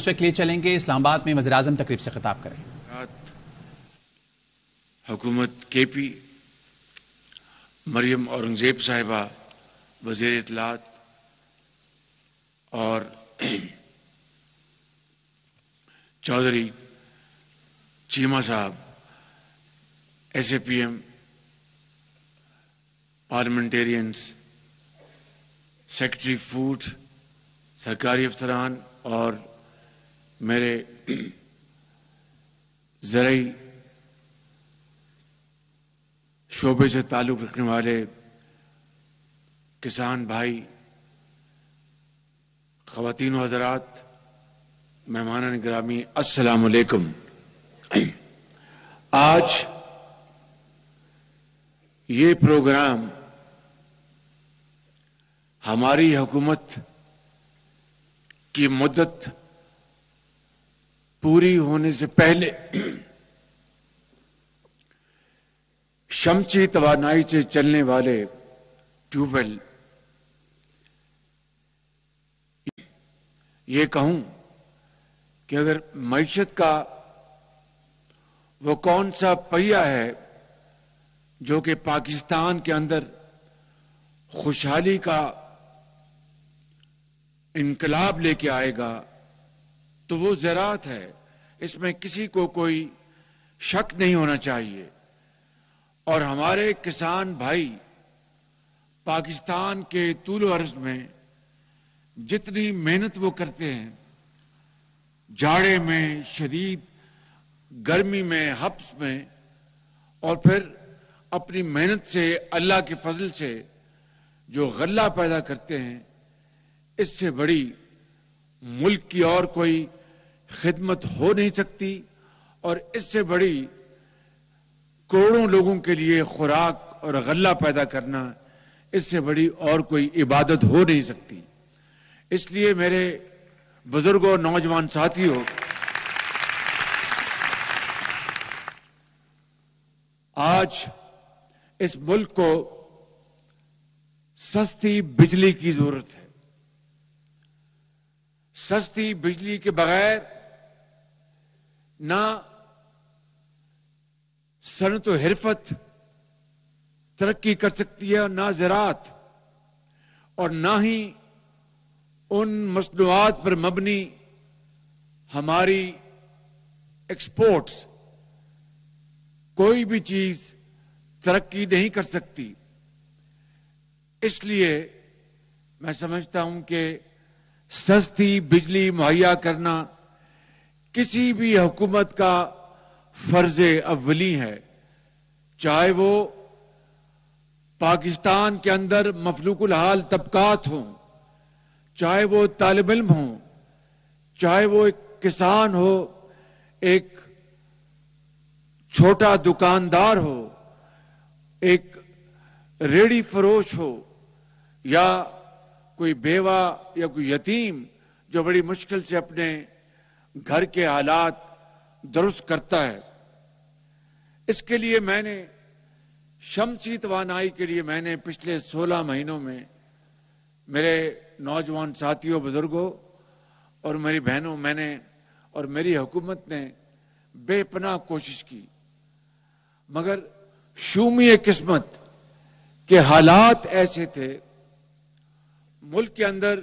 کے لیے چلیں گے، اسلام آباد میں وزیر اعظم تقریب سے خطاب کریں۔ حکومت کے پی مریم اورنگزیب صاحبہ وزیر اطلاعات اور چودھری چیمہ صاحب S A P M parliamentarians, secretary food, سرکاری افسران اور میرے زرعی شعبے سے تعلق رکھنے والے کسان بھائی، خواتین و حضرات، مہمانان گرامی، السلام علیکم۔ آج یہ پروگرام ہماری حکومت کی مدت پوری ہونے سے پہلے شمسی توانائی سے چلنے والے ٹیوب ویل، یہ کہوں کہ اگر معیشت کا وہ کون سا پہیہ ہے جو کہ پاکستان کے اندر خوشحالی کا انقلاب لے کے آئے گا تو وہ زراعت ہے، اس میں کسی کو کوئی شک نہیں ہونا چاہیے۔ اور ہمارے کسان بھائی پاکستان کے طول و عرض میں جتنی محنت وہ کرتے ہیں، جاڑے میں، شدید گرمی میں، حبس میں، اور پھر اپنی محنت سے، اللہ کے فضل سے جو غلہ پیدا کرتے ہیں، اس سے بڑی ملک کی اور کوئی خدمت ہو نہیں سکتی، اور اس سے بڑی کروڑوں لوگوں کے لیے خوراک اور غلہ پیدا کرنا، اس سے بڑی اور کوئی عبادت ہو نہیں سکتی۔ اس لیے میرے بزرگوں، نوجوان ساتھیوں، آج اس ملک کو سستی بجلی کی ضرورت ہے۔ سستی بجلی کے بغیر نہ صنعت و حرفت ترقی کر سکتی ہے، اور نہ زراعت، اور نہ ہی ان مصنوعات پر مبنی ہماری ایکسپورٹس، کوئی بھی چیز ترقی نہیں کر سکتی۔ اس لیے میں سمجھتا ہوں کہ سستی بجلی مہیا کرنا کسی بھی حکومت کا فرض اولی ہے، چاہے وہ پاکستان کے اندر مفلوق الحال طبقات ہوں، چاہے وہ طالب علم ہوں، چاہے وہ ایک کسان ہو، ایک چھوٹا دکاندار ہو، ایک ریڑی فروش ہو، یا کوئی بیوہ یا کوئی یتیم جو بڑی مشکل سے اپنے گھر کے حالات درست کرتا ہے۔ اس کے لیے میں نے شمسی توانائی کے لیے میں نے پچھلے 16 مہینوں میں میرے نوجوان ساتھیوں، بزرگوں اور میری بہنوں، میں نے اور میری حکومت نے بے پناہ کوشش کی، مگر شومی قسمت کے حالات ایسے تھے، ملک کے اندر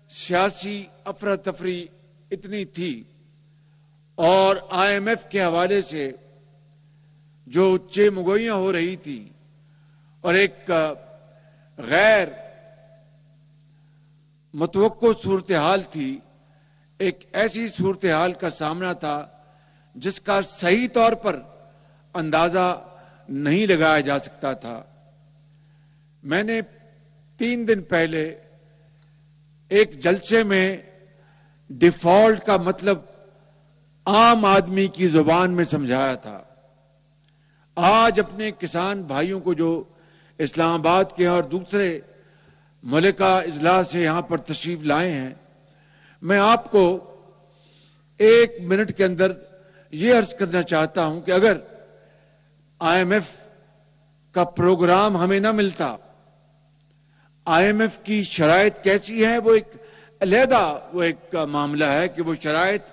سیاسی افراتفری اتنی تھی، اور آئی ایم ایف کے حوالے سے جو چمگوئیاں ہو رہی تھی، اور ایک غیر متوقع صورتحال تھی، ایک ایسی صورتحال کا سامنا تھا جس کا صحیح طور پر اندازہ نہیں لگایا جا سکتا تھا۔ میں نے 3 دن پہلے ایک جلسے میں ڈیفالٹ کا مطلب عام آدمی کی زبان میں سمجھایا تھا۔ آج اپنے کسان بھائیوں کو جو اسلام آباد کے اور دوسرے ملکہ اضلاع سے یہاں پر تشریف لائے ہیں، میں آپ کو 1 منٹ کے اندر یہ عرض کرنا چاہتا ہوں کہ اگر آئی ایم ایف کا پروگرام ہمیں نہ ملتا، آئی ایم ایف کی شرائط کیسی ہے وہ ایک علیحدہ وہ ایک معاملہ ہے کہ وہ شرائط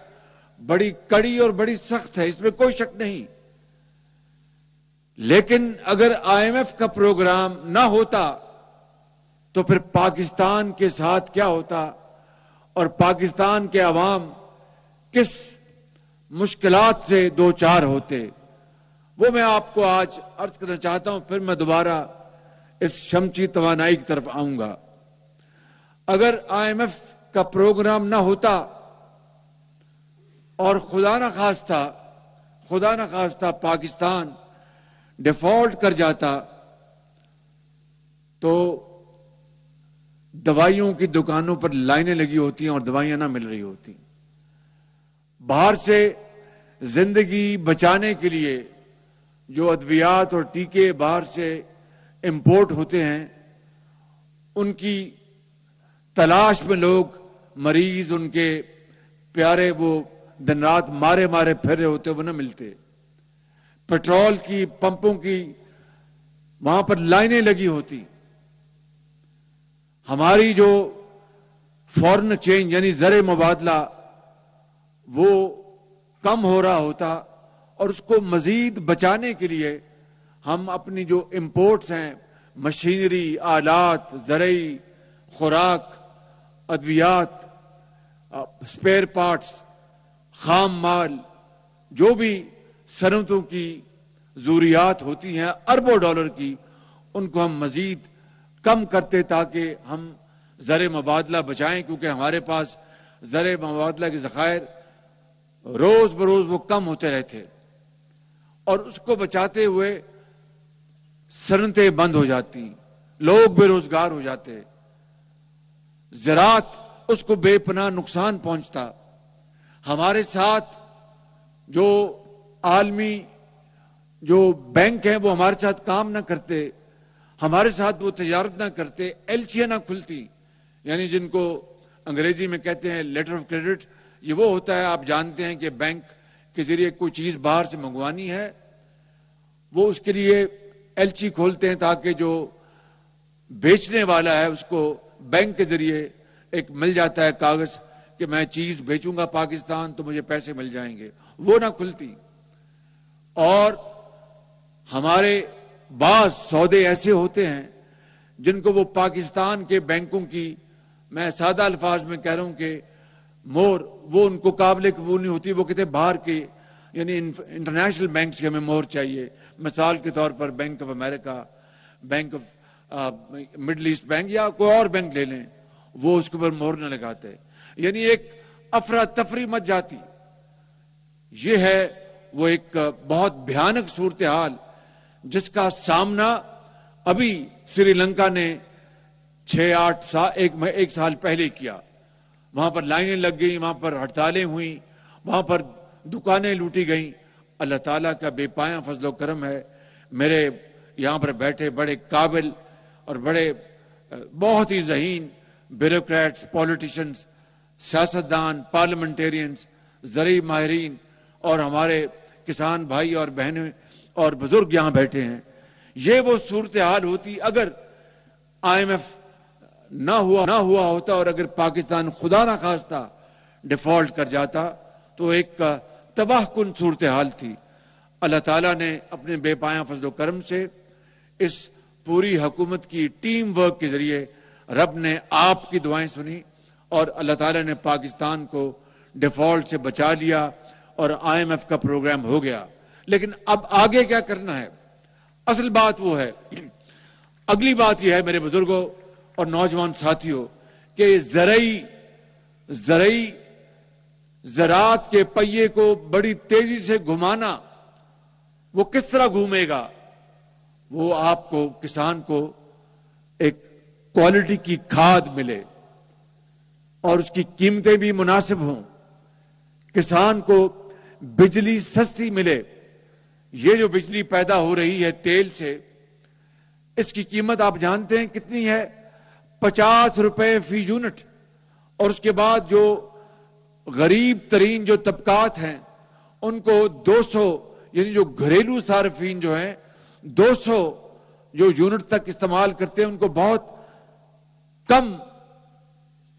بڑی کڑی اور بڑی سخت ہے، اس میں کوئی شک نہیں. لیکن اگر آئی ایم ایف کا پروگرام نہ ہوتا تو پھر پاکستان کے ساتھ کیا ہوتا اور پاکستان کے عوام کس مشکلات سے دوچار ہوتے، وہ میں آپ کو آج عرض کرنا چاہتا ہوں. پھر میں دوبارہ اس شمسی توانائی کی طرف آؤں گا. اگر آئی ایم ایف کا پروگرام نہ ہوتا اور خدا نہ خواستہ پاکستان ڈیفالٹ کر جاتا تو دوائیوں کی دکانوں پر لائنیں لگی ہوتی ہیں اور دوائیاں نہ مل رہی ہوتی. باہر سے زندگی بچانے کے لیے جو ادویات اور ٹیکے باہر سے امپورٹ ہوتے ہیں، ان کی تلاش میں لوگ مریض، ان کے پیارے وہ دن رات مارے پھر رہے ہوتے، وہ نہ ملتے. پیٹرول کی پمپوں کی وہاں پر لائنیں لگی ہوتی. ہماری جو فورن چینج یعنی زر مبادلہ وہ کم ہو رہا ہوتا، اور اس کو مزید بچانے کے لیے ہم اپنی جو امپورٹس ہیں، مشینری، آلات، زرعی، خوراک، ادویات، اسپیئر پارٹس، خام مال، جو بھی صنعتوں کی ضروریات ہوتی ہیں اربوں ڈالر کی، ان کو ہم مزید کم کرتے تاکہ ہم زر مبادلہ بچائیں. کیونکہ ہمارے پاس زر مبادلہ کے ذخائر روز بروز وہ کم ہوتے رہتے، اور اس کو بچاتے ہوئے صنعتیں بند ہو جاتی، لوگ بے روزگار ہو جاتے، زراعت اس کو بے پناہ نقصان پہنچتا. ہمارے ساتھ جو عالمی جو بینک ہیں وہ ہمارے ساتھ کام نہ کرتے، ہمارے ساتھ وہ تجارت نہ کرتے، ایلچیاں نہ کھلتی، یعنی جن کو انگریزی میں کہتے ہیں لیٹر آف کریڈٹ. یہ وہ ہوتا ہے، آپ جانتے ہیں کہ بینک کے ذریعے کوئی چیز باہر سے منگوانی ہے، وہ اس کے لیے ایلچی کھولتے ہیں تاکہ جو بیچنے والا ہے اس کو بینک کے ذریعے ایک مل جاتا ہے کاغذ کہ میں چیز بیچوں گا پاکستان تو مجھے پیسے مل جائیں گے، وہ نہ کھلتی. اور ہمارے بعض سودے ایسے ہوتے ہیں جن کو وہ پاکستان کے بینکوں کی، میں سادہ الفاظ میں کہہ رہا ہوں کہ مور، وہ ان کو قابل قبول نہیں ہوتی. وہ کہتے باہر کے یعنی انٹرنیشنل بینکس کے ہمیں مور چاہیے. مثال کے طور پر bank of America, bank of Middle East bank یا کوئی اور بینک لے لیں، وہ اس کے اوپر مور نہ لگاتے. یعنی ایک افراتفری مچ جاتی. یہ ہے وہ ایک بہت بھیانک صورتحال جس کا سامنا ابھی سری لنکا نے 6-8 سال ایک سال پہلے کیا. وہاں پر لائنیں لگ گئیں، وہاں پر ہڑتالیں ہوئیں، وہاں پر دکانیں لوٹی گئیں. اللہ تعالیٰ کا بے پایاں فضل و کرم ہے. میرے یہاں پر بیٹھے بڑے قابل اور بڑے بہت ہی ذہین بیوروکریٹس، پولیٹیشنز، سیاستدان، پارلیمنٹیرینز، زرعی ماہرین اور ہمارے کسان بھائی اور بہنیں اور بزرگ یہاں بیٹھے ہیں. یہ وہ صورتحال ہوتی اگر آئی ایم ایف نہ ہوا ہوتا، اور اگر پاکستان خدا نہ خواستہ ڈیفالٹ کر جاتا تو ایک تباہ کن صورتحال تھی. اللہ تعالیٰ نے اپنے بے پایاں فضل و کرم سے اس پوری حکومت کی ٹیم ورک کے ذریعے رب نے آپ کی دعائیں سنی اور اللہ تعالیٰ نے پاکستان کو ڈیفالٹ سے بچا لیا اور آئی ایم ایف کا پروگرام ہو گیا. لیکن اب آگے کیا کرنا ہے؟ اصل بات وہ ہے، اگلی بات یہ ہے میرے بزرگوں اور نوجوان ساتھیوں کہ زراعت کے پہیے کو بڑی تیزی سے گھمانا، وہ کس طرح گھومے گا؟ وہ آپ کو، کسان کو ایک کوالٹی کی کھاد ملے اور اس کی قیمتیں بھی مناسب ہوں، کسان کو بجلی سستی ملے. یہ جو بجلی پیدا ہو رہی ہے تیل سے، اس کی قیمت آپ جانتے ہیں کتنی ہے؟ 50 روپے فی یونٹ. اور اس کے بعد جو غریب ترین جو طبقات ہیں ان کو 200، یعنی جو گھریلو صارفین جو ہیں 200 جو یونٹ تک استعمال کرتے ہیں ان کو بہت کم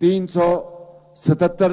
377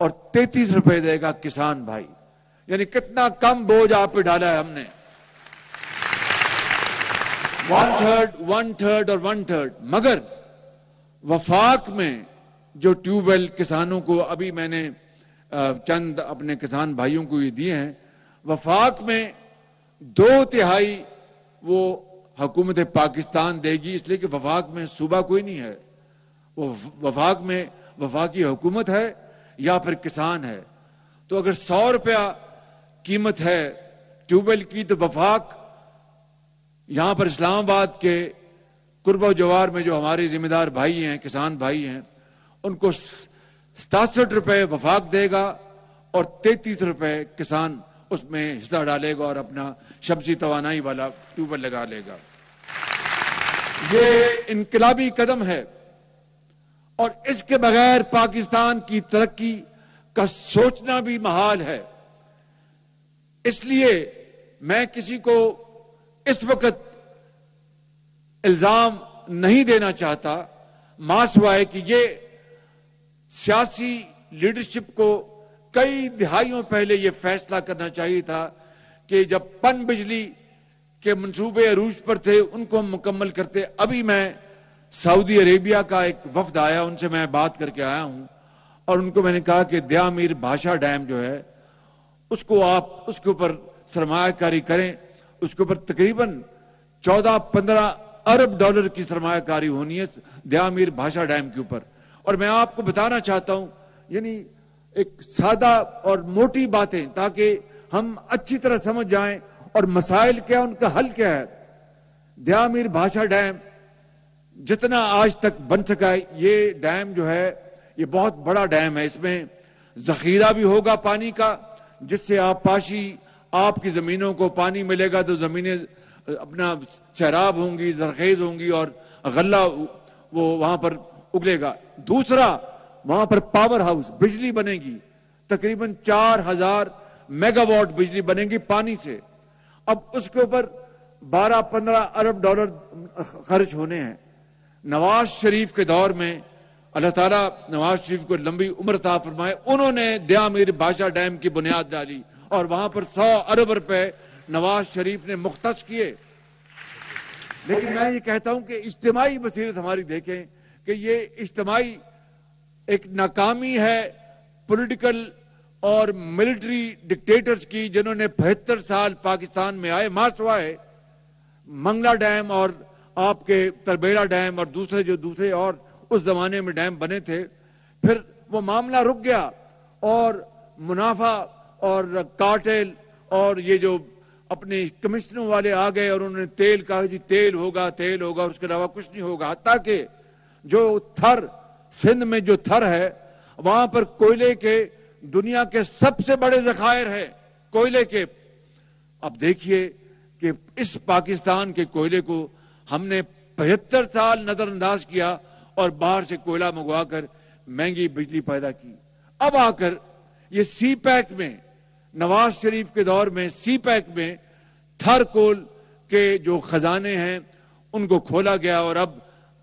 اور 33 روپے دے گا کسان بھائی. یعنی کتنا کم بوجھ آپ پہ ڈالا ہے ہم نے. 1/3 اور 1/3. مگر وفاق میں جو ٹیوب ویل کسانوں کو ابھی میں نے چند اپنے کسان بھائیوں کو یہ دیے ہیں, وفاق میں 2/3 وہ حکومت پاکستان دے گی, اس لیے کہ وفاق میں صوبہ کوئی نہیں ہے. وہ وفاق میں وفاقی حکومت ہے یا پھر کسان ہے. تو اگر 100 روپیہ قیمت ہے ٹیوب ویل کی, تو وفاق یہاں پر اسلام آباد کے قرب و جوار میں جو ہمارے ذمہ دار بھائی ہیں, کسان بھائی ہیں, ان کو 67 روپے وفاق دے گا اور 33 روپے کسان اس میں حصہ ڈالے گا اور اپنا شمسی توانائی والا ٹیوب ویل لگا لے گا. یہ انقلابی قدم ہے اور اس کے بغیر پاکستان کی ترقی کا سوچنا بھی محال ہے. اس لیے میں کسی کو اس وقت الزام نہیں دینا چاہتا, ماسوائے کہ یہ سیاسی لیڈرشپ کو کئی دہائیوں پہلے یہ فیصلہ کرنا چاہیے تھا کہ جب پن بجلی کے منصوبے عروج پر تھے ان کو ہم مکمل کرتے. ابھی میں سعودی عربیہ کا ایک وفد آیا, ان سے میں بات کر کے آیا ہوں اور ان کو میں نے کہا کہ دیا میر بھاشا ڈیم جو ہے اس کو آپ اس کے اوپر سرمایہ کاری کریں. اس کے اوپر تقریباً 14-15 ارب ڈالر کی سرمایہ کاری ہونی ہے دیا میر بھاشا ڈیم کے اوپر. اور میں آپ کو بتانا چاہتا ہوں, یعنی ایک سادہ اور موٹی باتیں تاکہ ہم اچھی طرح سمجھ جائیں اور مسائل کیا ان کا حل کیا ہے. دیا میر بھاشا ڈیم جتنا آج تک بن سکا ہے, یہ ڈیم جو ہے یہ بہت بڑا ڈیم ہے. اس میں ذخیرہ بھی ہوگا پانی کا, جس سے آبپاشی آپ کی زمینوں کو پانی ملے گا تو زمینیں اپنا سیراب ہوں گی, زرخیز ہوں گی اور غلہ وہ وہاں پر اگلے گا. دوسرا, وہاں پر پاور ہاؤس بجلی بنے گی, تقریباً 4000 میگا واٹ بجلی بنے گی پانی سے. اب اس کے اوپر 12-15 ارب ڈالر خرچ ہونے ہیں. نواز شریف کے دور میں اللہ تعالیٰ نواز شریف کو لمبی عمر عطا فرمائے, انہوں نے دیا میر بھاشا ڈیم کی بنیاد ڈالی اور وہاں پر 100 ارب روپے نواز شریف نے مختص کیے. لیکن میں یہ کہتا ہوں کہ اجتماعی بصیرت ہماری دیکھیں کہ یہ اجتماعی ایک ناکامی ہے پولیٹیکل اور ملٹری ڈکٹیٹرز کی, جنہوں نے 75 سال پاکستان میں آئے. ماسوائے منگلا ڈیم اور آپ کے تربیلا ڈیم اور دوسرے اور اس زمانے میں ڈیم بنے تھے, پھر وہ معاملہ رک گیا اور منافع اور کارٹیل اور یہ جو اپنے کمشنوں والے آ گئے اور انہوں نے تیل کہا جی تیل ہوگا اور اس کے علاوہ کچھ نہیں ہوگا. حتیٰ کہ جو تھر سندھ میں جو تھر ہے وہاں پر کوئلے کے دنیا کے سب سے بڑے ذخائر ہے کوئلے کے. اب دیکھیے کہ اس پاکستان کے کوئلے کو ہم نے 75 سال نظر انداز کیا اور باہر سے کوئلہ منگوا کر مہنگی بجلی پیدا کی. اب آ کر یہ سی پیک میں نواز شریف کے دور میں سی پیک میں تھر کول کے جو خزانے ہیں ان کو کھولا گیا اور اب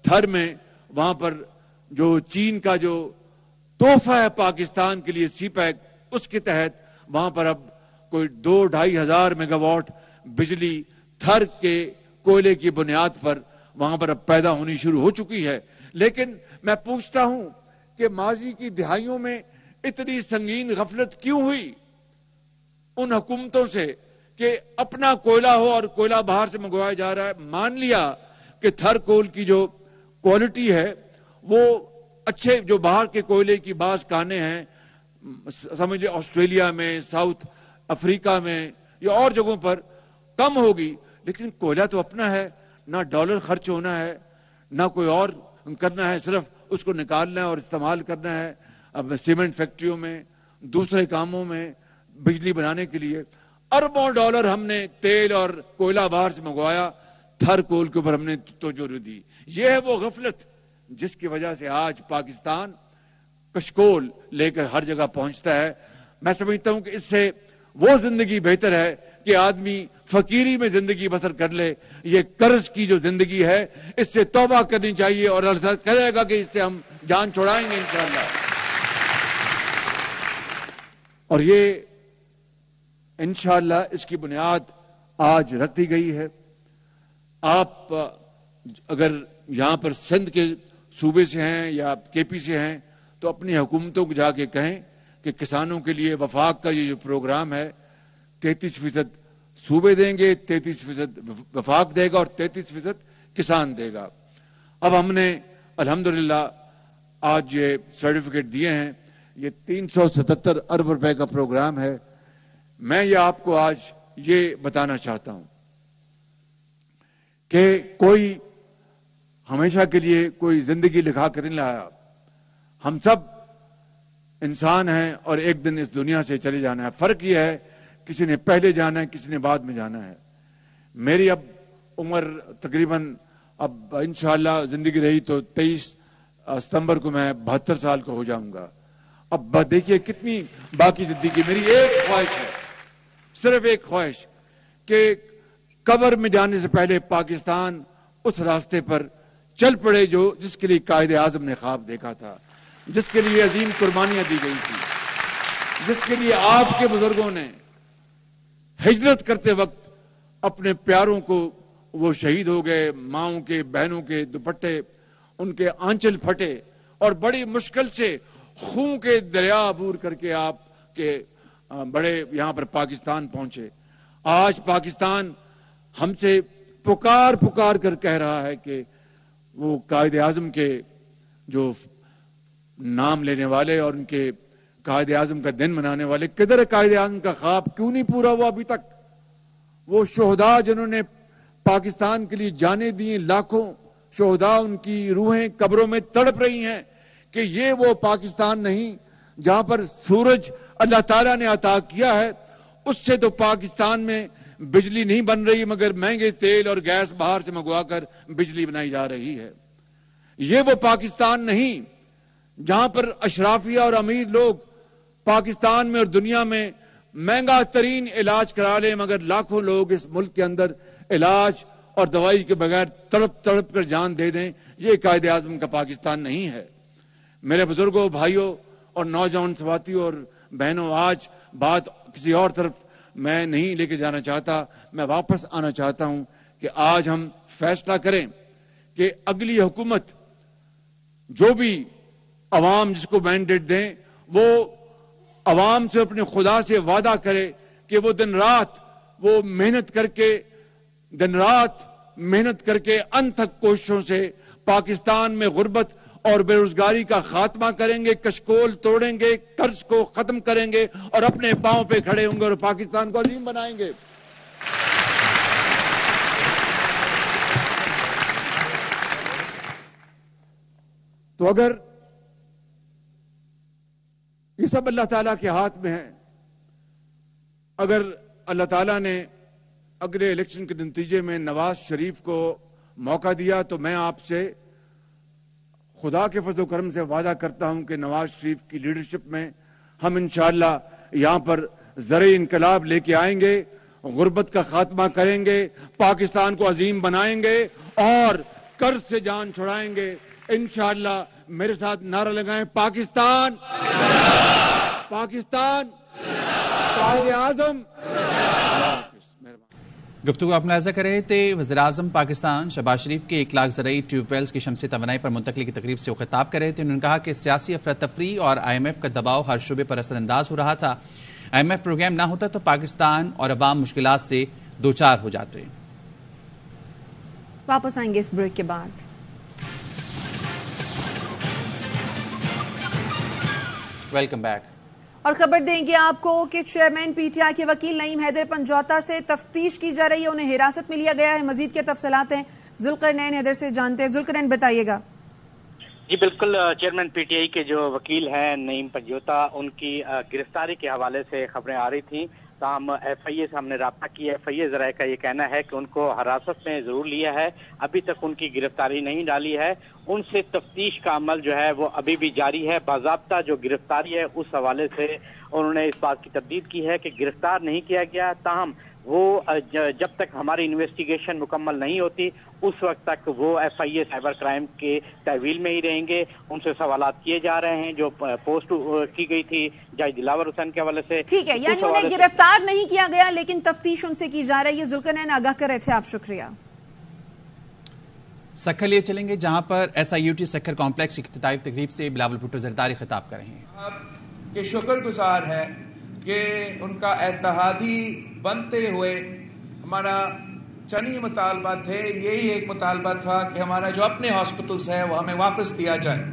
تھر میں وہاں پر جو چین کا جو تحفہ ہے پاکستان کے لیے سی پیک, اس کے تحت وہاں پر اب کوئی 2-2.5 ہزار میگا واٹ بجلی تھر کے کوئلے کی بنیاد پر وہاں پر اب پیدا ہونی شروع ہو چکی ہے. لیکن میں پوچھتا ہوں کہ ماضی کی دہائیوں میں اتنی سنگین غفلت کیوں ہوئی ان حکومتوں سے کہ اپنا کوئلہ ہو اور کوئلہ باہر سے منگوایا جا رہا ہے. مان لیا کہ تھر کول کی جو کوالٹی ہے وہ اچھے جو باہر کے کوئلے کی بعض کانے ہیں, سمجھ لیں آسٹریلیا میں, ساؤتھ افریقہ میں یا اور جگہوں پر کم ہوگی, لیکن کوئلہ تو اپنا ہے, نہ ڈالر خرچ ہونا ہے نہ کوئی اور کرنا ہے, صرف اس کو نکالنا ہے اور استعمال کرنا ہے. اب سیمنٹ فیکٹریوں میں دوسرے کاموں میں بجلی بنانے کے لیے اربوں ڈالر ہم نے تیل اور کوئلہ باہر سے منگوایا, تھر کول کے اوپر ہم نے توجہ دی. یہ ہے وہ غفلت جس کی وجہ سے آج پاکستان کشکول لے کر ہر جگہ پہنچتا ہے. میں سمجھتا ہوں کہ اس سے وہ زندگی بہتر ہے کہ آدمی فقیری میں زندگی بسر کر لے. یہ قرض کی جو زندگی ہے اس سے توبہ کرنی چاہیے اور اللہ تعالیٰ کہے گا کہ اس سے ہم جان چھڑائیں گے انشاءاللہ. اور یہ انشاءاللہ اس کی بنیاد آج رکھ دی گئی ہے. آپ اگر یہاں پر سندھ کے صوبے سے ہیں یا کے پی سے ہیں تو اپنی حکومتوں کو جا کے کہیں کہ کسانوں کے لیے وفاق کا یہ جو پروگرام ہے 33% صوبے دیں گے, 33% وفاق دے گا اور 33% کسان دے گا. اب ہم نے الحمدللہ آج یہ سرٹیفکیٹ دیے ہیں. یہ 377 ارب روپے کا پروگرام ہے. میں یہ آپ کو آج یہ بتانا چاہتا ہوں کہ کوئی ہمیشہ کے لیے کوئی زندگی لکھا کر نہیں لایا. ہم سب انسان ہیں اور ایک دن اس دنیا سے چلے جانا ہے. فرق یہ ہے کسی نے پہلے جانا ہے, کسی نے بعد میں جانا ہے. میری اب عمر تقریباً اب انشاءاللہ زندگی رہی تو 23 ستمبر کو میں 72 سال کا ہو جاؤں گا. اب دیکھیے کتنی باقی زندگی. میری ایک خواہش ہے, صرف ایک خواہش, کہ قبر میں جانے سے پہلے پاکستان اس راستے پر چل پڑے جس کے لیے قائد اعظم نے خواب دیکھا تھا, جس کے لیے عظیم قربانیاں دی گئی تھی, جس کے لیے آپ کے بزرگوں نے ہجرت کرتے وقت اپنے پیاروں کو وہ شہید ہو گئے. ماؤں کے, بہنوں کے دوپٹے, ان کے آنچل پھٹے اور بڑی مشکل سے خون کے دریا عبور کر کے آپ کے بڑے یہاں پر پاکستان پہنچے. آج پاکستان ہم سے پکار کر کہہ رہا ہے کہ وہ قائد اعظم کے جو نام لینے والے اور ان کے قائد اعظم کا دن منانے والے, کدھر قائد اعظم کا خواب کیوں نہیں پورا ہوا ابھی تک؟ وہ شہداء جنہوں نے پاکستان کے لیے جانیں دی, لاکھوں شہداء, ان کی روحیں قبروں میں تڑپ رہی ہیں کہ یہ وہ پاکستان نہیں جہاں پر سورج اللہ تعالیٰ نے عطا کیا ہے. اس سے تو پاکستان میں بجلی نہیں بن رہی مگر مہنگے تیل اور گیس باہر سے منگوا کر بجلی بنائی جا رہی ہے. یہ وہ پاکستان نہیں جہاں پر اشرافیہ اور امیر لوگ پاکستان میں اور دنیا میں مہنگا ترین علاج کرا لیں مگر لاکھوں لوگ اس ملک کے اندر علاج اور دوائی کے بغیر تڑپ کر جان دے دیں. یہ قائد اعظم کا پاکستان نہیں ہے. میرے بزرگوں, بھائیوں اور نوجوان ساتھیوں اور بہنوں, آج بات کسی اور طرف میں نہیں لے کے جانا چاہتا. میں واپس آنا چاہتا ہوں کہ آج ہم فیصلہ کریں کہ اگلی حکومت جو بھی عوام جس کو مینڈیٹ دیں وہ عوام سے اپنے خدا سے وعدہ کرے کہ وہ دن رات وہ محنت کر کے انت تک کوششوں سے پاکستان میں غربت اور بے روزگاری کا خاتمہ کریں گے, کشکول توڑیں گے, قرض کو ختم کریں گے اور اپنے پاؤں پہ کھڑے ہوں گے اور پاکستان کو عظیم بنائیں گے. تو اگر یہ سب اللہ تعالیٰ کے ہاتھ میں ہے, اگر اللہ تعالیٰ نے اگلے الیکشن کے نتیجے میں نواز شریف کو موقع دیا تو میں آپ سے خدا کے فضل و کرم سے وعدہ کرتا ہوں کہ نواز شریف کی لیڈرشپ میں ہم انشاءاللہ یہاں پر زرعی انقلاب لے کے آئیں گے, غربت کا خاتمہ کریں گے, پاکستان کو عظیم بنائیں گے اور قرض سے جان چھڑائیں گے. انشاءاللہ میرے ساتھ نعرہ لگائیں, پاکستان, پاکستان, قائد اعظم. گفتگو آپ ملاحظہ کر رہے تھے وزیراعظم پاکستان شہباز شریف کے 1 لاکھ زرعی ٹیوب ویلز کی شمسی توانائی پر منتقلی کی تقریب سے وہ خطاب کر رہے تھے. انہوں نے کہا کہ سیاسی افراتفری اور IMF کا دباؤ ہر شعبے پر اثر انداز ہو رہا تھا. IMF پروگرام نہ ہوتا تو پاکستان اور عوام مشکلات سے دوچار ہو جاتے. واپس آئیں گے اس بریک کے بعد. Welcome back. اور خبر دیں گے آپ کو کہ چیئرمین PTI کے وکیل نعیم حیدر پنجوتا سے تفتیش کی جا رہی ہے, انہیں حراست میں لیا گیا ہے. مزید کیا تفصیلات ہیں ذوالقرنین حیدر سے جانتے ہیں. ذوالقرنین بتائیے گا. جی بالکل, چیئرمین PTI کے جو وکیل ہیں نعیم پنجوتا, ان کی گرفتاری کے حوالے سے خبریں آ رہی تھیں. تاہم FIA سے ہم نے رابطہ کیا. FIA ذرائع کا یہ کہنا ہے کہ ان کو حراست میں ضرور لیا ہے, ابھی تک ان کی گرفتاری نہیں ڈالی ہے. ان سے تفتیش کا عمل جو ہے وہ ابھی بھی جاری ہے. باضابطہ جو گرفتاری ہے اس حوالے سے انہوں نے اس بات کی تردید کی ہے کہ گرفتار نہیں کیا گیا, تاہم وہ جب تک ہماری انویسٹیگیشن مکمل نہیں ہوتی اس وقت تک وہ FIA سائبر کرائم کے تحویل میں ہی رہیں گے. ان سے سوالات کیے جا رہے ہیں جو پوسٹ کی گئی تھی جج دلاور حسین کے حوالے سے. ٹھیک ہے، یعنی انہیں گرفتار نہیں کیا گیا لیکن تفتیش ان سے کی جا رہی ہے. ذوالقرنین آگاہ کر رہے تھے آپ، شکریہ. سکھر لیے چلیں گے جہاں پر SIUT سکھر کمپلیکس کی افتتاحی تقریب سے بلاول بھٹو زرداری خطاب کر رہے ہیں. آپ کے شکر گزار ہے کہ ان کا اتحادی بنتے ہوئے ہمارا چند مطالبہ تھے. یہی ایک مطالبہ تھا کہ ہمارا جو اپنے ہاسپٹلز ہے وہ ہمیں واپس دیا جائے.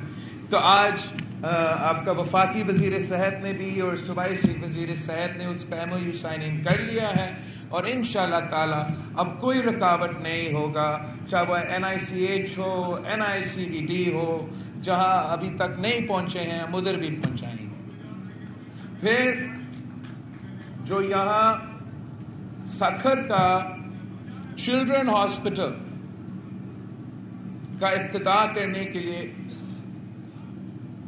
تو آج آپ کا وفاقی وزیر صحت نے بھی اور صوبائی وزیر صحت نے اس کا MOU سائننگ کر لیا ہے اور انشاءاللہ تعالی اب کوئی رکاوٹ نہیں ہوگا، چاہے وہ NICH ہو NICVD ہو، جہاں ابھی تک نہیں پہنچے ہیں ہم ادھر بھی پہنچائیں گے. پھر جو یہاں سکھر کا چلڈرن ہاسپٹل کا افتتاح کرنے کے لیے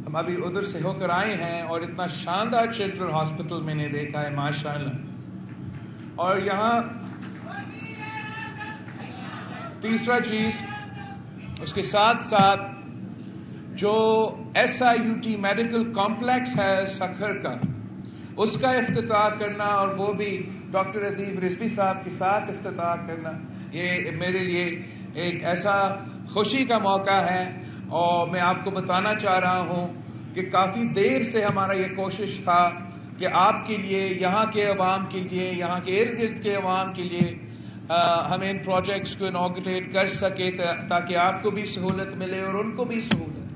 ہم ابھی ادھر سے ہو کر آئے ہیں اور اتنا شاندار چلڈرن ہاسپٹل میں نے دیکھا ہے ماشاءاللہ. اور یہاں تیسرا چیز اس کے ساتھ ساتھ جو SIUT میڈیکل کمپلیکس ہے سکھر کا، اس کا افتتاح کرنا اور وہ بھی ڈاکٹر ادیب رضوی صاحب کے ساتھ افتتاح کرنا، یہ میرے لیے ایک ایسا خوشی کا موقع ہے. اور میں آپ کو بتانا چاہ رہا ہوں کہ کافی دیر سے ہمارا یہ کوشش تھا کہ آپ کے لیے، یہاں کے عوام کے لیے، یہاں کے ارد گرد کے عوام کے لیے ہم ان پروجیکٹس کو انوگریٹ کر سکے تاکہ آپ کو بھی سہولت ملے اور ان کو بھی سہولت.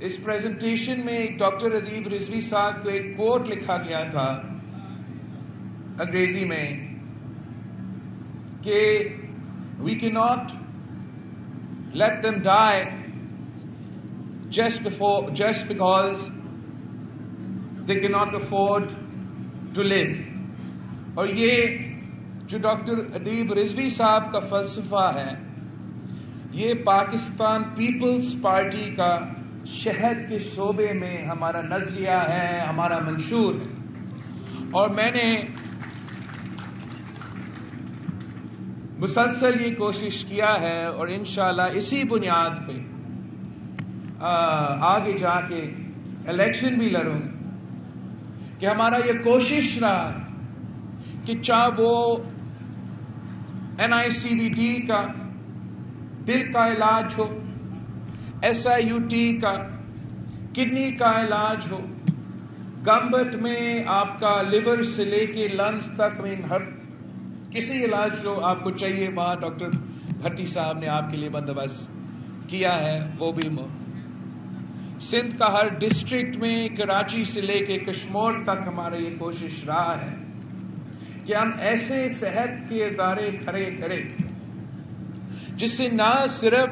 اس پریزنٹیشن میں ڈاکٹر ادیب رضوی صاحب کو ایک کوٹ لکھا گیا تھا انگریزی میں کہ we cannot let them die just because they cannot afford to live. اور یہ جو ڈاکٹر ادیب رضوی صاحب کا فلسفہ ہے یہ پاکستان پیپلز پارٹی کا شہد کے شعبے میں ہمارا نظریہ ہے، ہمارا منشور ہے. اور میں نے مسلسل یہ کوشش کیا ہے اور انشاءاللہ اسی بنیاد پہ آگے جا کے الیکشن بھی لڑوں کہ ہمارا یہ کوشش رہا ہے کہ چاہے وہ NICVD کا دل کا علاج ہو، SIUT کا کڈنی کا علاج ہو، گمبٹ میں آپ کا لیور سے لے کے لنگز تک میں ہر کسی علاج جو آپ کو چاہیے وہاں ڈاکٹر بھٹی صاحب نے آپ کے لیے بندوبست کیا ہے، وہ بھی مفت. سندھ کا ہر ڈسٹرکٹ میں کراچی سے لے کے کشمیر تک ہمارا یہ کوشش رہا ہے کہ ہم ایسے صحت کے ادارے کھڑے کریں جس سے نہ صرف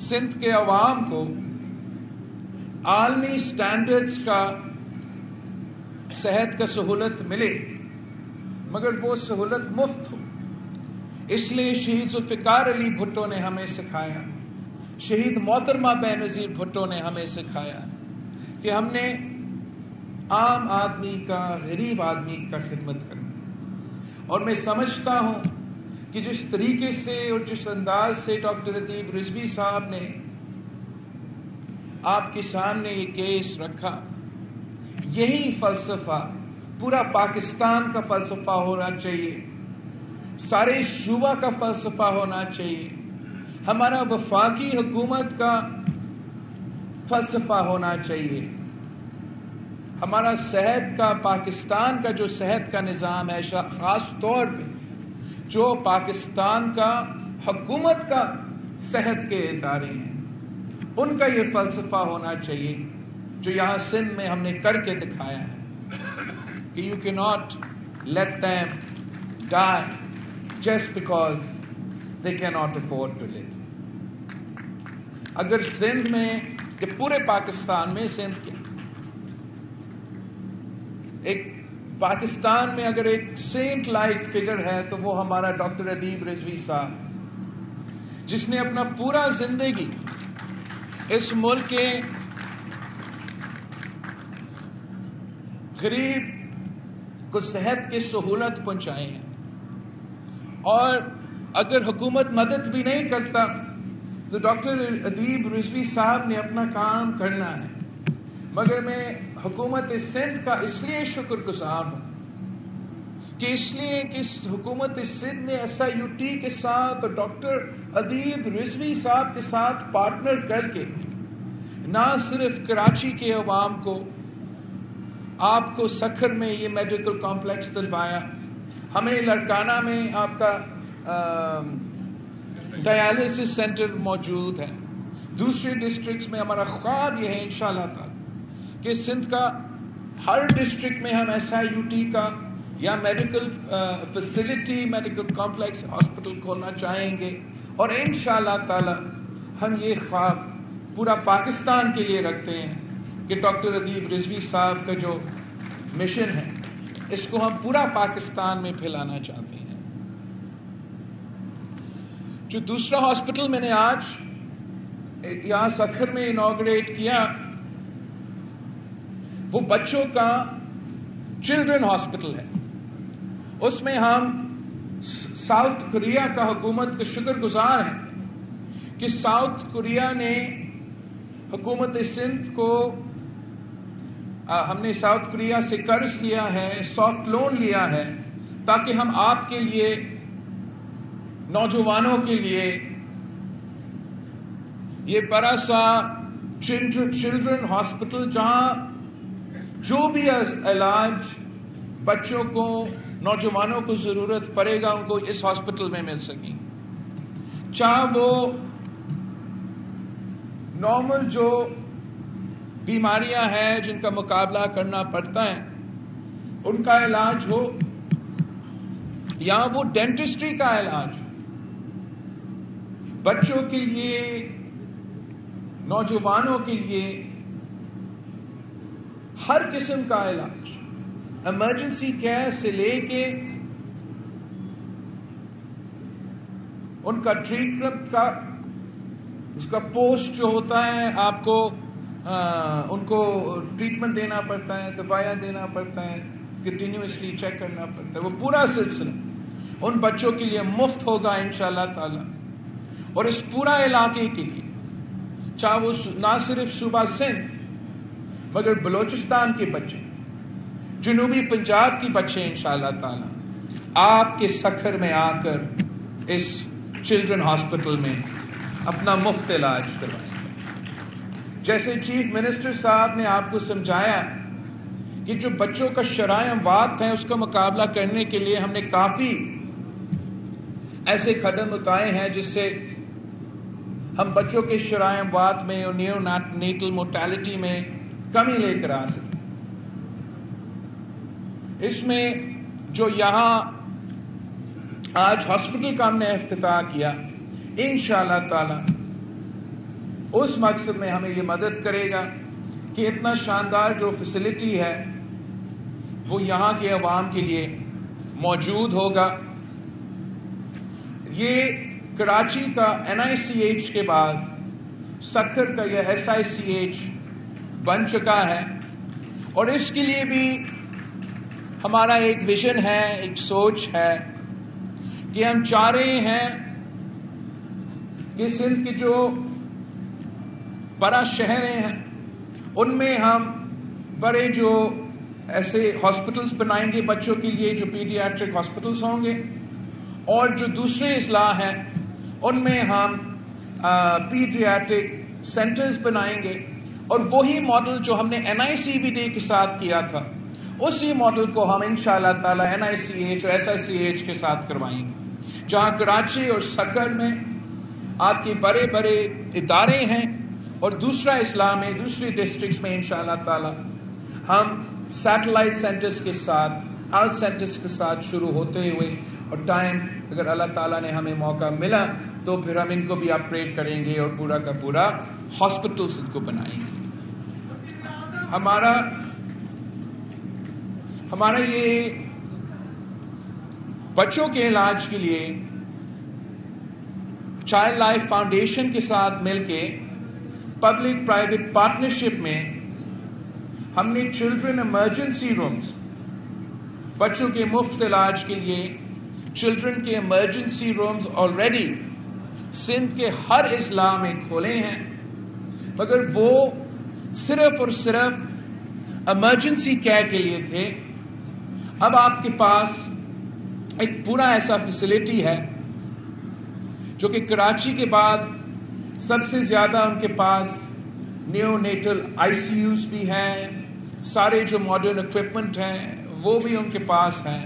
سندھ کے عوام کو عالمی سٹینڈرڈز کا صحت کا سہولت ملے مگر وہ سہولت مفت ہو. اس لیے شہید ذوالفقار علی بھٹو نے ہمیں سکھایا، شہید محترمہ بینظیر بھٹو نے ہمیں سکھایا کہ ہم نے عام آدمی کا، غریب آدمی کا خدمت کرنا. اور میں سمجھتا ہوں کہ جس طریقے سے اور جس انداز سے ڈاکٹر ادیب رضوی صاحب نے آپ کے سامنے یہ کیس رکھا، یہی فلسفہ پورا پاکستان کا فلسفہ ہونا چاہیے، سارے صوبہ کا فلسفہ ہونا چاہیے، ہمارا وفاقی حکومت کا فلسفہ ہونا چاہیے. ہمارا صحت کا، پاکستان کا جو صحت کا نظام ہے، خاص طور پہ جو پاکستان کا حکومت کا صحت کے ادارے ہیں، ان کا یہ فلسفہ ہونا چاہیے جو یہاں سندھ میں ہم نے کر کے دکھایا ہے کہ you cannot let them die just because they cannot afford to live. اگر سندھ میں کہ پورے پاکستان میں سندھ کے ایک پاکستان میں اگر ایک سینٹ لائک فگر ہے تو وہ ہمارا ڈاکٹر ادیب رضوی صاحب، جس نے اپنا پورا زندگی اس ملک کے غریب کو صحت کی سہولت پہنچائے ہیں. اور اگر حکومت مدد بھی نہیں کرتا تو ڈاکٹر ادیب رضوی صاحب نے اپنا کام کرنا ہے. مگر میں حکومت سندھ کا اس لیے شکر گزار ہوں کہ حکومت سندھ نے SIUT کے ساتھ اور ڈاکٹر ادیب رضوی صاحب کے ساتھ پارٹنر کر کے نہ صرف کراچی کے عوام کو، آپ کو سکھر میں یہ میڈیکل کمپلیکس دلوایا، ہمیں لڑکانہ میں آپ کا ڈیالسس سینٹر موجود ہے، دوسرے ڈسٹرکٹس میں ہمارا خواب یہ ہے انشاءاللہ تعالی کہ سندھ کا ہر ڈسٹرکٹ میں ہم SIUT کا یا medical facility, medical complex, hospital کھولنا چاہیں گے. اور انشاءاللہ تعالی ہم یہ خواب پورا پاکستان کے لیے رکھتے ہیں کہ ڈاکٹر ادیب رضوی صاحب کا جو مشن ہے اس کو ہم پورا پاکستان میں پھیلانا چاہتے ہیں. جو دوسرا ہاسپٹل میں نے آج یہاں سکھر میں انوگریٹ کیا وہ بچوں کا چلڈرن ہاسپٹل ہے. اس میں ہم ساؤتھ کوریا کا حکومت کا شکر گزار ہیں کہ ساؤتھ کوریا نے حکومت سندھ کو، ہم نے ساؤتھ کوریا سے قرض لیا ہے، سافٹ لون لیا ہے تاکہ ہم آپ کے لیے، نوجوانوں کے لیے یہ بڑا سا چلڈرن ہاسپٹل جہاں جو بھی علاج بچوں کو، نوجوانوں کو ضرورت پڑے گا ان کو اس ہاسپٹل میں مل سکیں. چاہے وہ نارمل جو بیماریاں ہیں جن کا مقابلہ کرنا پڑتا ہے ان کا علاج ہو، یا وہ ڈینٹسٹری کا علاج، بچوں کے لیے، نوجوانوں کے لیے ہر قسم کا علاج، ایمرجنسی کیئر سے لے کے ان کا ٹریٹمنٹ کا، اس کا پوسٹ جو ہوتا ہے آپ کو ان کو ٹریٹمنٹ دینا پڑتا ہے، دوائیاں دینا پڑتا ہے، کنٹینیوسلی چیک کرنا پڑتا ہے، وہ پورا سلسلہ ان بچوں کے لیے مفت ہوگا انشاءاللہ تعالی. اور اس پورا علاقے کے لیے، چاہے وہ نہ صرف صوبہ سندھ مگر بلوچستان کے بچے، جنوبی پنجاب کے بچے انشاءاللہ تعالی آپ کے سکھر میں آ کر اس چلڈرن ہاسپٹل میں اپنا مفت علاج کروائیں. جیسے چیف منسٹر صاحب نے آپ کو سمجھایا کہ جو بچوں کا شرائع اموات ہے اس کا مقابلہ کرنے کے لیے ہم نے کافی ایسے قدم اٹھائے ہیں جس سے ہم بچوں کے شرائع اموات میں اور نیو نیٹل مورٹیلٹی میں کمی لے کر آ سکیں. اس میں جو یہاں آج ہاسپٹل کا ہم نے افتتاح کیا انشاءاللہ تعالی اس مقصد میں ہمیں یہ مدد کرے گا کہ اتنا شاندار جو فیسلٹی ہے وہ یہاں کے عوام کے لیے موجود ہوگا. یہ کراچی کا NICH کے بعد سکھر کا یہ SICH بن چکا ہے، اور اس کے لیے بھی ہمارا ایک ویژن ہے، ایک سوچ ہے کہ ہم چاہ رہے ہیں کہ سندھ کے جو بڑا شہریں ہیں ان میں ہم بڑے جو ایسے ہاسپٹلز بنائیں گے بچوں کے لیے، جو پیڈیاٹرک ہاسپٹلز ہوں گے، اور جو دوسرے اضلاع ہیں ان میں ہم پیڈیاٹرک سینٹرز بنائیں گے. اور وہی ماڈل جو ہم نے NICVD کے ساتھ کیا تھا اسی ماڈل کو ہم انشاءاللہ تعالی NICH اور SICH کے ساتھ کروائیں گے، جہاں کراچی اور سکھر میں آپ کے بڑے بڑے ادارے ہیں، اور دوسرا اضلاع میں، دوسری ڈسٹرکٹس میں انشاءاللہ تعالی ہم سیٹلائٹ سینٹرز کے ساتھ، ہیلتھ سینٹرز کے ساتھ شروع ہوتے ہوئے، اور ٹائم اگر اللہ تعالیٰ نے ہمیں موقع ملا تو پھر ہم ان کو بھی اپ گریڈ کریں گے اور پورا کا پورا ہاسپٹلز ان کو بنائیں گے. ہمارا یہ بچوں کے علاج کے لیے چائلڈ لائف فاؤنڈیشن کے ساتھ مل کے پبلک پرائیویٹ پارٹنرشپ میں ہم نے چلڈرن ایمرجنسی رومز بچوں کے مفت علاج کے لیے چلڈرن کے ایمرجنسی رومز آلریڈی سندھ کے ہر اضلاع میں کھولے ہیں، مگر وہ صرف اور صرف ایمرجنسی کیئر کے لیے تھے۔ اب آپ کے پاس ایک پورا ایسا فیسلٹی ہے جو کہ کراچی کے بعد سب سے زیادہ ان کے پاس نیو نیٹل آئی سی یوز بھی ہیں، سارے جو ماڈرن اکوپمنٹ ہیں وہ بھی ان کے پاس ہیں۔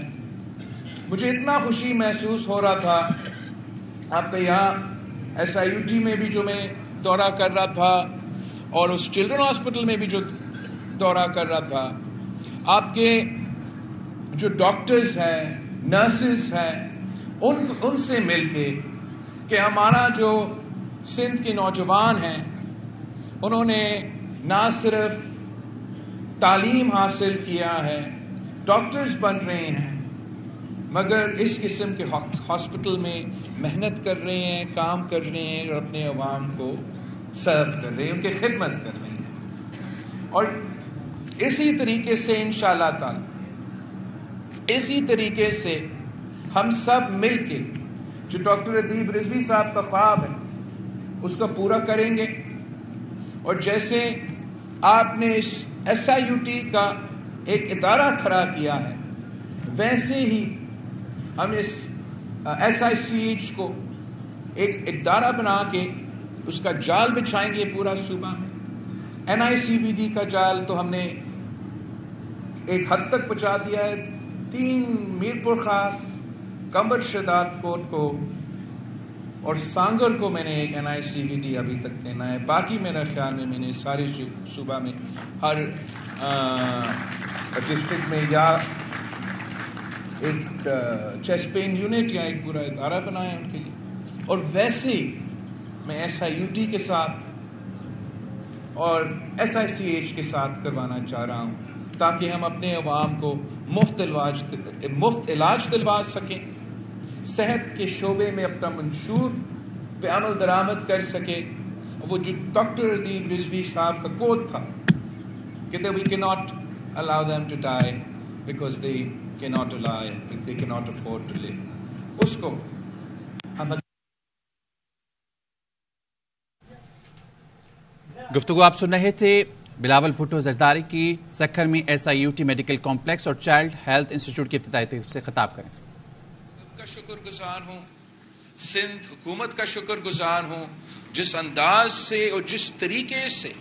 مجھے اتنا خوشی محسوس ہو رہا تھا آپ کا یہاں ایس آئی یو ٹی میں بھی جو میں دورہ کر رہا تھا اور اس چلڈرن ہاسپٹل میں بھی جو دورہ کر رہا تھا، آپ کے جو ڈاکٹرز ہیں، نرسز ہیں، ان سے مل کے کہ ہمارا جو سندھ کے نوجوان ہیں انہوں نے نہ صرف تعلیم حاصل کیا ہے، ڈاکٹرز بن رہے ہیں، مگر اس قسم کے ہاسپٹل میں محنت کر رہے ہیں، کام کر رہے ہیں اور اپنے عوام کو سرو کر رہے ہیں، ان کی خدمت کر رہے ہیں۔ اور اسی طریقے سے انشاءاللہ تعالی اسی طریقے سے ہم سب مل کے جو ڈاکٹر ادیب رضوی صاحب کا خواب ہے اس کو پورا کریں گے، اور جیسے آپ نے اس ایس آئی یو ٹی کا ایک ادارہ کھڑا کیا ہے ویسے ہی ہم اس ایس آئی سی ایچ کو ایک ادارہ بنا کے اس کا جال بچھائیں گے پورا صوبہ میں۔ این آئی سی وی ڈی کا جال تو ہم نے ایک حد تک پہنچا دیا ہے، 3 میرپور خاص، کمبر شہداد کوٹ کو اور سانگر کو میں نے ایک این آئی سی وی ڈی ابھی تک دینا ہے۔ باقی میرا خیال میں نے سارے صوبہ میں ہر ڈسٹرکٹ میں یا ایک چیسٹ پین یونٹ یا ایک پورا ادارہ بنایا ہے ان کے لیے، اور ویسے ہی میں ایس آئی یو ٹی کے ساتھ اور ایس آئی سی ایچ کے ساتھ کروانا چاہ رہا ہوں تاکہ ہم اپنے عوام کو مفت علاج دلوا سکیں، صحت کے شعبے میں اپنا منشور پہ عمل درآمد کر سکے۔ وہ جو ڈاکٹر ادیب رضوی صاحب کا کوٹ تھا کہ we cannot allow them to die because they cannot afford to live، اس کو ہم گفتگو آپ سن رہے تھے بلاول بھٹو زرداری کی سکھر میں S I U T medical complex اور چائلڈ ہیلتھ انسٹیٹیوٹ کی افتتاحی تقریب سے خطاب کریں۔ کا شکر گزار ہوں، سندھ حکومت کا شکر گزار ہوں جس انداز سے اور جس طریقے سے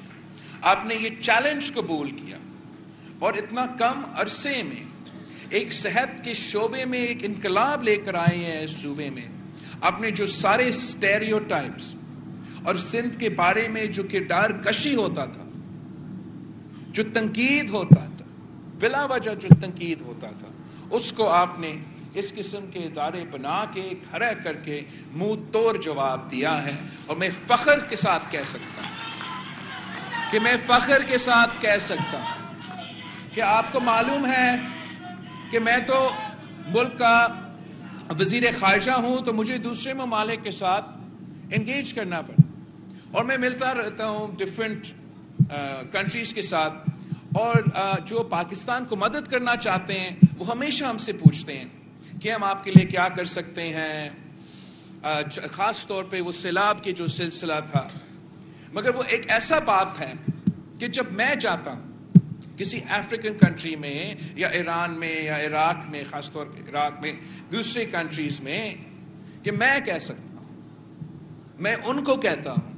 آپ نے یہ چیلنج قبول کیا اور اتنا کم عرصے میں ایک صحت کے شعبے میں ایک انقلاب لے کر آئے ہیں۔ اس صوبے میں آپ نے جو سارے اسٹیریوٹائپس اور سندھ کے بارے میں جو کردار کشی ہوتا تھا، جو تنقید ہوتا تھا، بلا وجہ جو تنقید ہوتا تھا، اس کو آپ نے اس قسم کے ادارے بنا کے کھڑا کر کے منہ توڑ جواب دیا ہے۔ اور میں فخر کے ساتھ کہہ سکتا ہوں کہ آپ کو معلوم ہے کہ میں تو ملک کا وزیر خارجہ ہوں تو مجھے دوسرے ممالک کے ساتھ انگیج کرنا پڑتا، اور میں ملتا رہتا ہوں ڈفرینٹ کنٹریز کے ساتھ، اور جو پاکستان کو مدد کرنا چاہتے ہیں وہ ہمیشہ ہم سے پوچھتے ہیں کہ ہم آپ کے لیے کیا کر سکتے ہیں، خاص طور پہ وہ سیلاب کے جو سلسلہ تھا۔ مگر وہ ایک ایسا بات ہے کہ جب میں جاتا ہوں کسی افریقن کنٹری میں یا ایران میں یا عراق میں، خاص طور پہ عراق میں، دوسرے کنٹریز میں، کہ میں کہہ سکتا ہوں، میں ان کو کہتا ہوں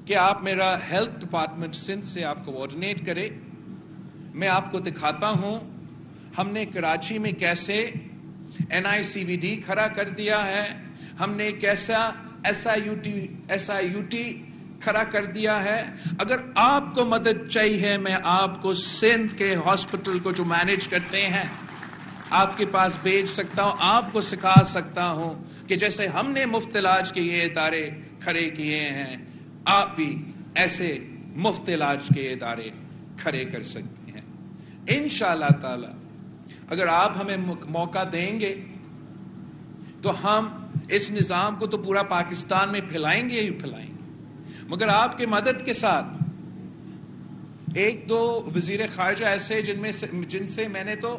کہ آپ میرا ہیلتھ ڈپارٹمنٹ سندھ سے آپ کوآرڈینیٹ کرے۔ میں آپ کو دکھاتا ہوں ہم نے کراچی میں کیسے این آئی سی وی ڈی کھڑا کر دیا ہے، ہم نے کیسا ایس آئی یو ٹی کھڑا کر دیا ہے۔ اگر آپ کو مدد چاہیے میں آپ کو سندھ کے ہاسپٹل کو جو مینیج کرتے ہیں آپ کے پاس بھیج سکتا ہوں، آپ کو سکھا سکتا ہوں کہ جیسے ہم نے مفت علاج کے یہ ادارے کھڑے کیے ہیں آپ بھی ایسے مفت علاج کے ادارے کھڑے کر سکتے ہیں۔ انشاءاللہ تعالی اگر آپ ہمیں موقع دیں گے تو ہم اس نظام کو تو پورا پاکستان میں پھیلائیں گے ہی پھیلائیں گے، مگر آپ کے مدد کے ساتھ ایک دو وزیر خارجہ ایسے جن سے میں نے تو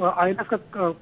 IMF